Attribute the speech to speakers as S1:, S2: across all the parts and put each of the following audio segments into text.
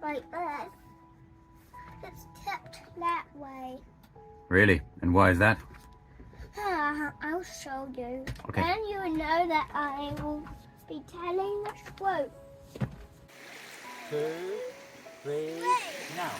S1: like this. It's tipped that way.
S2: Really? And why is that?
S1: I'll show you.
S2: Okay.
S1: Then you will know that I will be telling the truth.
S3: 2, 3, now.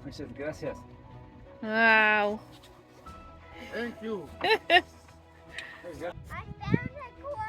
S2: Muchas gracias.
S4: Wow.
S3: Thank you.
S1: I found a koala.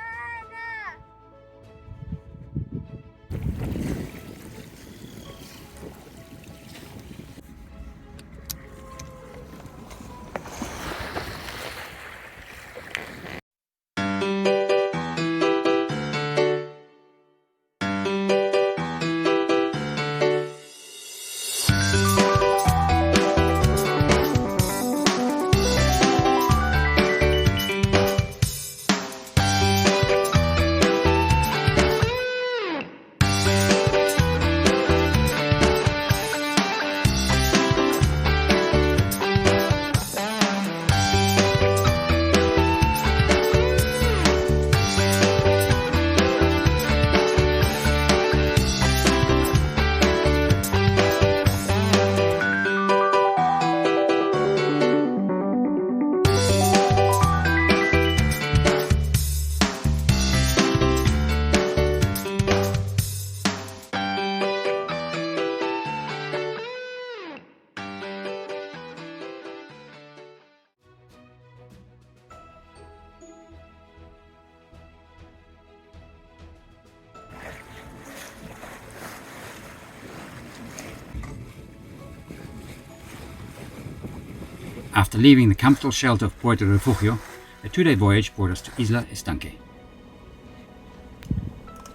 S2: After leaving the comfortable shelter of Puerto Refugio, a 2-day voyage brought us to Isla Estanque.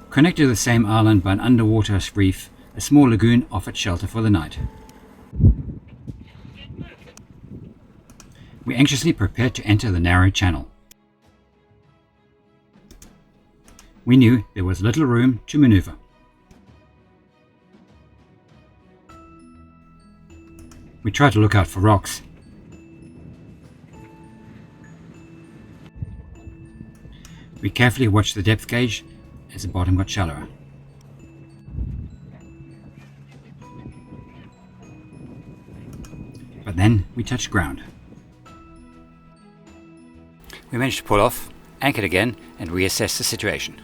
S2: Connected to the same island by an underwater reef, a small lagoon offered shelter for the night. We anxiously prepared to enter the narrow channel. We knew there was little room to maneuver. We tried to look out for rocks. We carefully watched the depth gauge as the bottom got shallower. But then we touched ground. We managed to pull off, anchored again, and reassess the situation.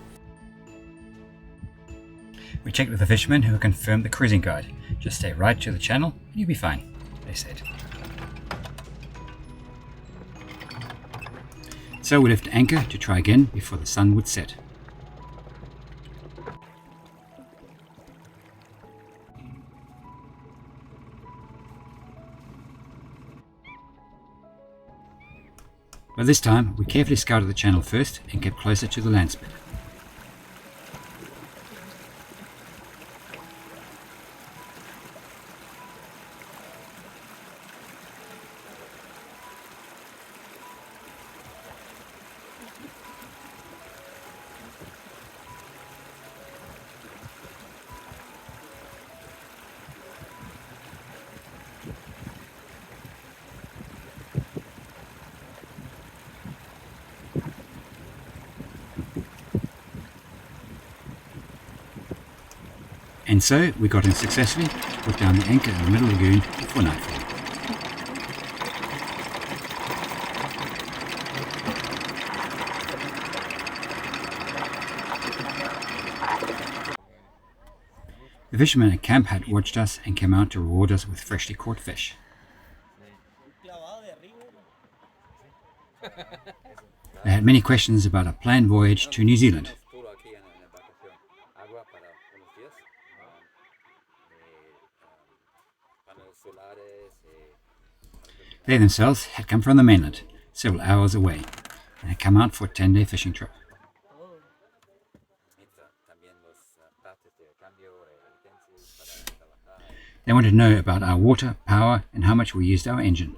S2: We checked with the fishermen who confirmed the cruising guide. Just stay right to the channel and you'll be fine, they said. So we left anchor to try again before the sun would set. But this time we carefully scouted the channel first and kept closer to the land spit. And so we got in successfully, put down the anchor in the middle lagoon before nightfall. The fishermen at camp had watched us and came out to reward us with freshly caught fish. They had many questions about our planned voyage to New Zealand. They themselves had come from the mainland, several hours away, and had come out for a 10-day fishing trip. They wanted to know about our water, power, and how much we used our engine.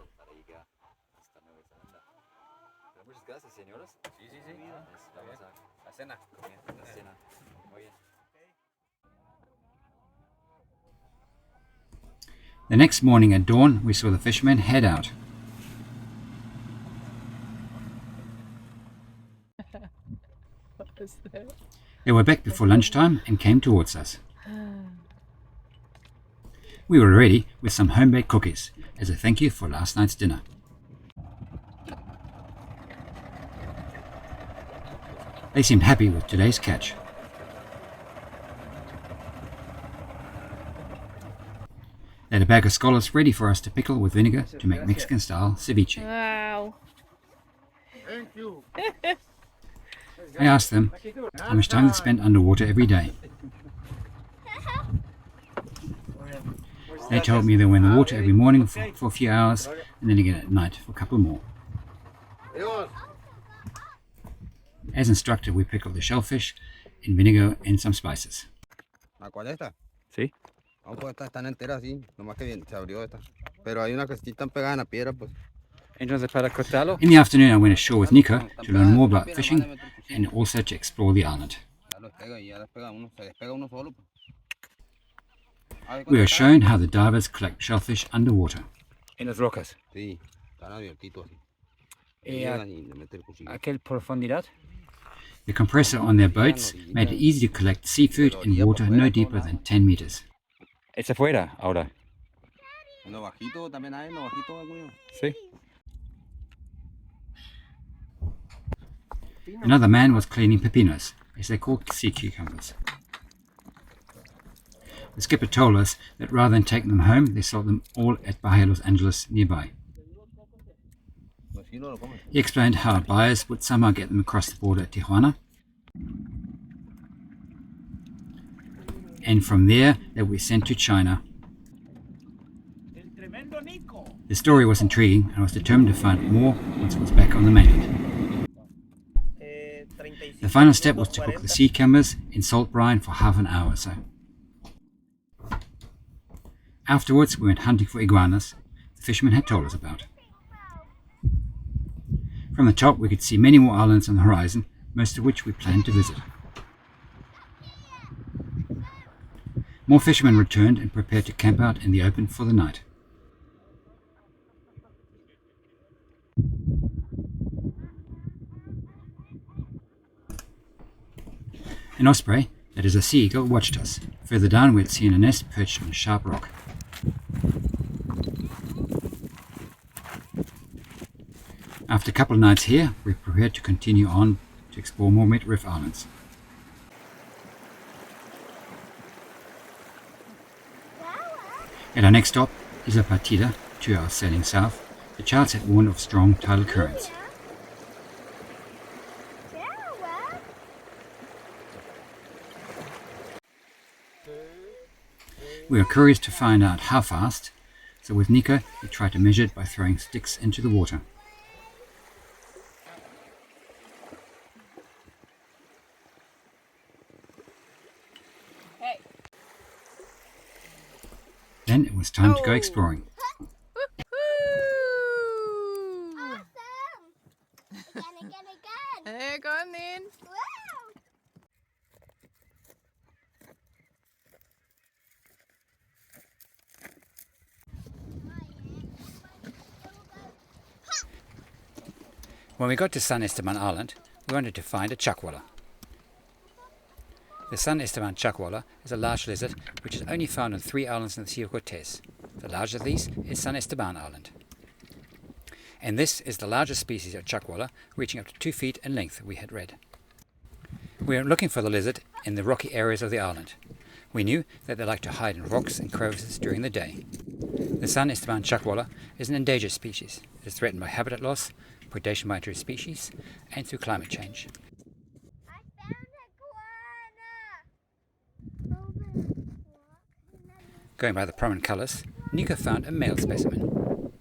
S2: The next morning at dawn, we saw the fishermen head out.
S3: What is that?
S2: They were back before lunchtime and came towards us. We were ready with some home-baked cookies as a thank you for last night's dinner. They seemed happy with today's catch. They had a bag of scallops ready for us to pickle with vinegar to make Mexican-style ceviche.
S4: Wow.
S3: Thank you.
S2: I asked them how much time they spent underwater every day. They told me they were in the water every morning for a few hours and then again at night for a couple more. As instructed, we pickled the shellfish in vinegar and some spices.
S3: Sí.
S5: No, pues estas están enteras así, nomás que bien, se abrió esta. Pero hay unas que sí están pegadas en la piedra, pues.
S3: Entonces, para cortarlo,
S2: In the afternoon, I went ashore with Nico to learn more about fishing and also to explore the island.
S5: Ya los pega y ya les pega uno, se despega uno solo, pues.
S2: We were shown how the divers collect shellfish underwater.
S3: en las rocas.
S5: Sí, están abiertitos así.
S3: Eh,
S5: Llegan y le meten el cuchillo.
S3: ¿A qué profundidad?
S2: The compressor on their boats made it easy to collect seafood in water no deeper than 10 meters.
S3: Es afuera ahora.
S5: En lo bajito también hay, en lo bajito alguno.
S3: Sí.
S2: Another man was cleaning pepinos, as they're called sea cucumbers. The skipper told us that rather than taking them home, they sold them all at Bahia Los Angeles nearby.
S5: Pues sí, no lo comen.
S2: He explained how buyers would somehow get them across the border at Tijuana, and from there they would be sent to China. The story was intriguing, and I was determined to find more once it was back on the mainland. The final step was to cook the sea cucumbers in salt brine for half an hour or so. Afterwards, we went hunting for iguanas the fishermen had told us about. From the top, we could see many more islands on the horizon, most of which we planned to visit. More fishermen returned and prepared to camp out in the open for the night. An osprey, that is a sea eagle, watched us. Further down, we had seen a nest perched on a sharp rock. After a couple of nights here, we prepared to continue on to explore more Midriff Islands. At our next stop, Isla Partida, 2 hours sailing south, the charts had warned of strong tidal currents. We were curious to find out how fast, so with Nico we tried to measure it by throwing sticks into the water. Then it was time to go exploring.
S1: Awesome! Again.
S4: Hey, go on then.
S1: Wow!
S2: When we got to San Esteban Island, we wanted to find a chuckwalla. The San Esteban Chuckwalla is a large lizard which is only found on 3 islands in the Sea of Cortez. The largest of these is San Esteban Island. And this is the largest species of chuckwalla, reaching up to 2 feet in length, we had read. We were looking for the lizard in the rocky areas of the island. We knew that they like to hide in rocks and crevices during the day. The San Esteban Chuckwalla is an endangered species. It is threatened by habitat loss, predation by introduced species, and through climate change.
S1: I found a iguana!
S2: Going by the prominent colours, Nico found a male specimen.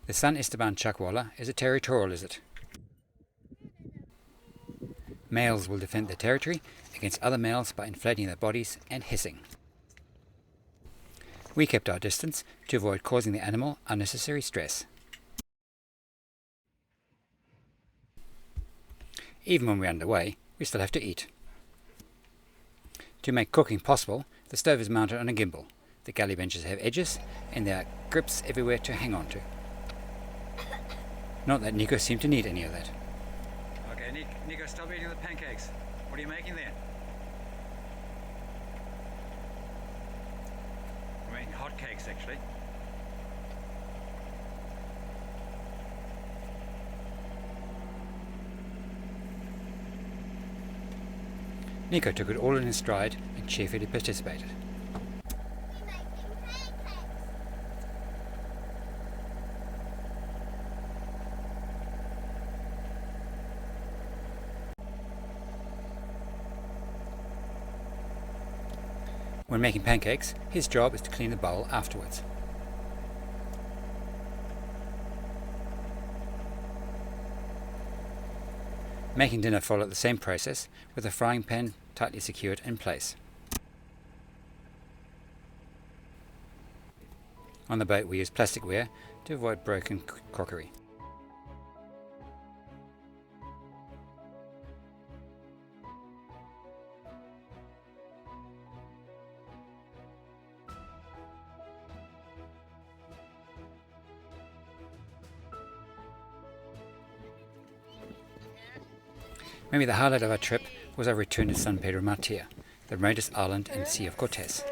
S2: The San Esteban Chuckwalla is a territorial lizard. Males will defend their territory against other males by inflating their bodies and hissing. We kept our distance to avoid causing the animal unnecessary stress. Even when we're underway, we still have to eat. To make cooking possible, the stove is mounted on a gimbal. The galley benches have edges and there are grips everywhere to hang on to. Not that Nico seemed to need any of that.
S3: Okay, Nico, stop eating the pancakes. What are you making there? We're making hot cakes, actually.
S2: Nico took it all in his stride and cheerfully participated.
S1: We're making pancakes.
S2: When making pancakes, his job is to clean the bowl afterwards. Making dinner followed the same process, with the frying pan tightly secured in place. On the boat we used plasticware to avoid broken crockery. Maybe the highlight of our trip was our return to San Pedro Martir, the remotest island in the Sea of Cortez.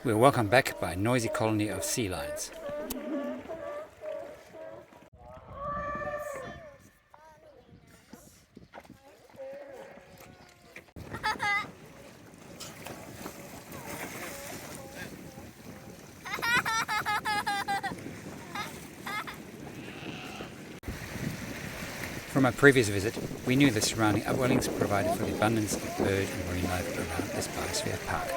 S2: We were welcomed back by a noisy colony of sea lions. From our previous visit, we knew the surrounding upwellings provided for the abundance of bird and marine life around this biosphere park.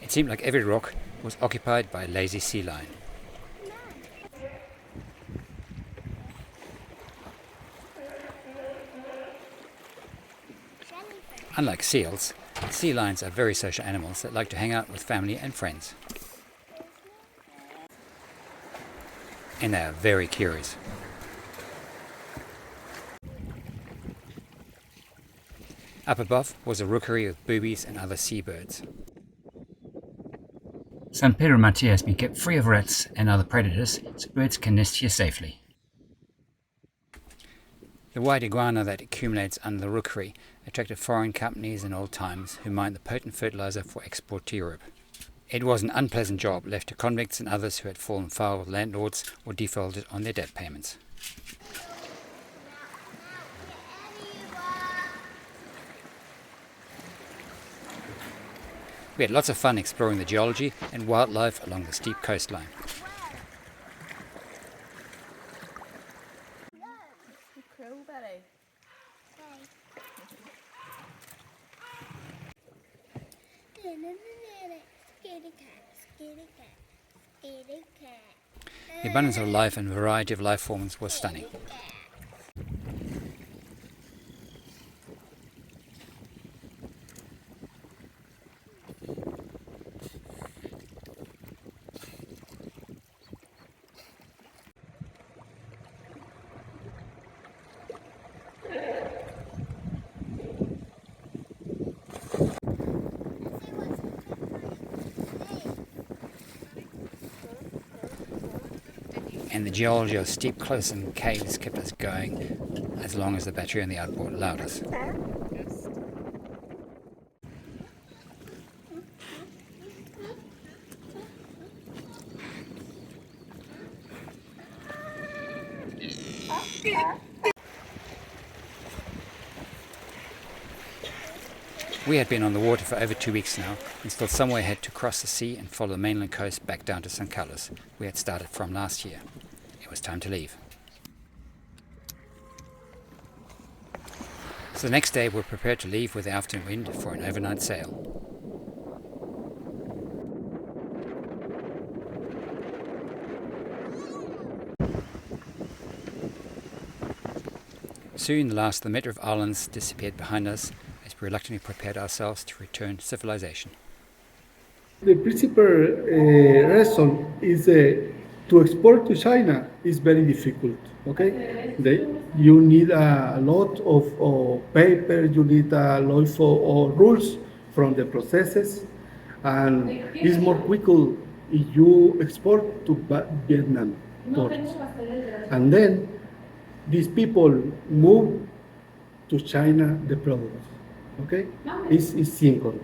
S2: It seemed like every rock was occupied by a lazy sea lion. Unlike seals, sea lions are very social animals that like to hang out with family and friends. And they are very curious. Up above was a rookery of boobies and other seabirds. San Pedro Martir has been kept free of rats and other predators, so birds can nest here safely. The white iguana that accumulates under the rookery attracted foreign companies in old times who mined the potent fertilizer for export to Europe. It was an unpleasant job left to convicts and others who had fallen foul with landlords or defaulted on their debt payments. We had lots of fun exploring the geology and wildlife along the steep coastline. The abundance of life and variety of life forms was stunning. And the geology of steep cliffs and caves kept us going as long as the battery on the outboard allowed us. We had been on the water for over 2 weeks now, and still some way ahead to cross the sea and follow the mainland coast back down to San Carlos, we had started from last year. It was time to leave. So the next day we were prepared to leave with the afternoon wind for an overnight sail. Soon the last of the Midriff Islands disappeared behind us as we reluctantly prepared ourselves to return to civilization.
S6: The principal reason is to export to China is very difficult. Okay, you need a lot of paper, you need a lot of rules from the processes, and it's more quicker if you export to Vietnam ports. And then these people move to China the products. Okay, it's simple.